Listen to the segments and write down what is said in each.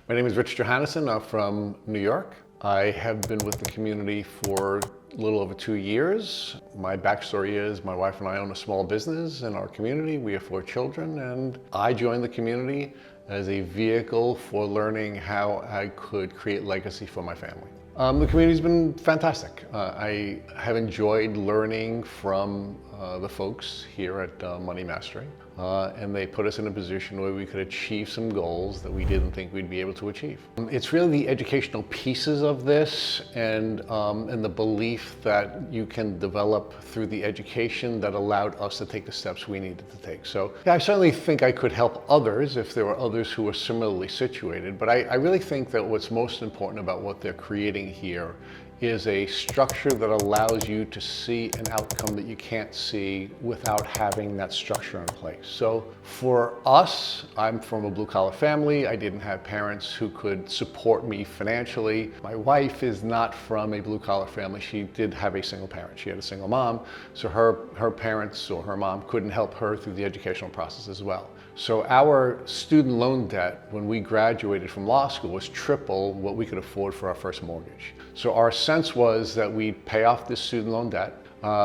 My name is Rich Johannessen. I'm from New York. I have been with the community for a little over 2 years. My backstory is my wife and I own a small business in our community. We have 4 children, and I joined the community as a vehicle for learning how I could create legacy for my family. The community's been fantastic. I have enjoyed learning from the folks here at Money Mastery, and they put us in a position where we could achieve some goals that we didn't think we'd be able to achieve. It's really the educational pieces of this and the belief that you can develop through the education that allowed us to take the steps we needed to take. So yeah, I certainly think I could help others if there were others who were similarly situated, but I really think that what's most important about what they're creating here is a structure that allows you to see an outcome that you can't see without having that structure in place. So for us, I'm from a blue-collar family. I didn't have parents who could support me financially. My wife is not from a blue-collar family. She did have a single parent. She had a single mom, so her parents or her mom couldn't help her through the educational process as well. So our student loan debt when we graduated from law school was triple what we could afford for our first mortgage. So our sense was that we'd pay off this student loan debt.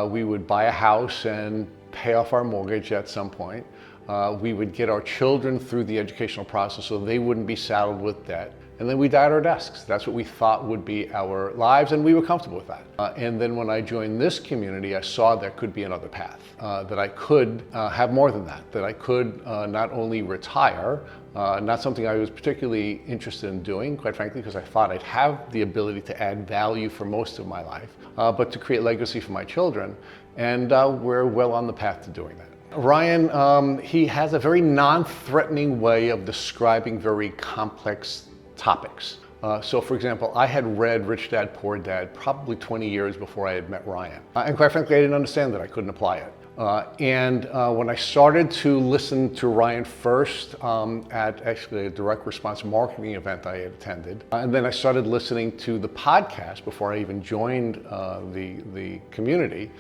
We would buy a house and pay off our mortgage at some point. We would get our children through the educational process so they wouldn't be saddled with debt. And then we died at our desks. That's what we thought would be our lives, and we were comfortable with that. And then when I joined this community, I saw there could be another path, that I could have more than that I could not only retire, not something I was particularly interested in doing, quite frankly, because I thought I'd have the ability to add value for most of my life, but to create legacy for my children, and we're well on the path to doing that. Ryan, he has a very non-threatening way of describing very complex topics. So for example, I had read Rich Dad, Poor Dad probably 20 years before I had met Ryan. And quite frankly, I didn't understand that. I couldn't apply it. When I started to listen to Ryan first at actually a direct response marketing event I had attended, and then I started listening to the podcast before I even joined the community,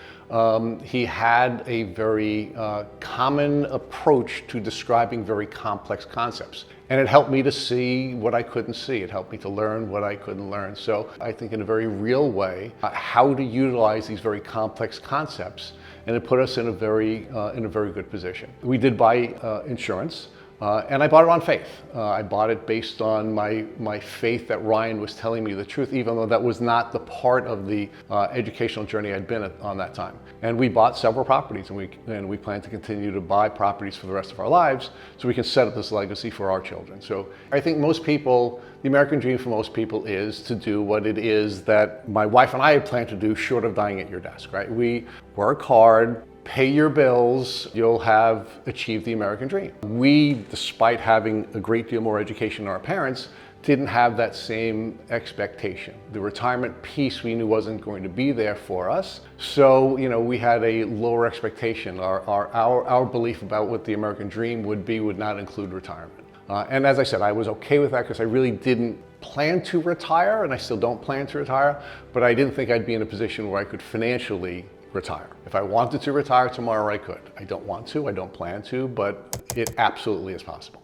he had a very common approach to describing very complex concepts. And it helped me to see what I couldn't see. It helped me to learn what I couldn't learn. So I think in a very real way, how to utilize these very complex concepts, and it put us in a very good position. We did buy insurance, and I bought it on faith. I bought it based on my faith that Ryan was telling me the truth, even though that was not the part of the educational journey I'd been on that time. And we bought several properties, and we plan to continue to buy properties for the rest of our lives so we can set up this legacy for our children. So I think most people, the American dream for most people is to do what it is that my wife and I had planned to do short of dying at your desk, right? We work hard, pay your bills, you'll have achieved the American dream. We, despite having a great deal more education than our parents, didn't have that same expectation. The retirement piece we knew wasn't going to be there for us. So, we had a lower expectation. Our belief about what the American dream would be would not include retirement. And as I said, I was okay with that because I really didn't plan to retire, and I still don't plan to retire, but I didn't think I'd be in a position where I could financially retire. If I wanted to retire tomorrow, I could. I don't want to, I don't plan to, but it absolutely is possible.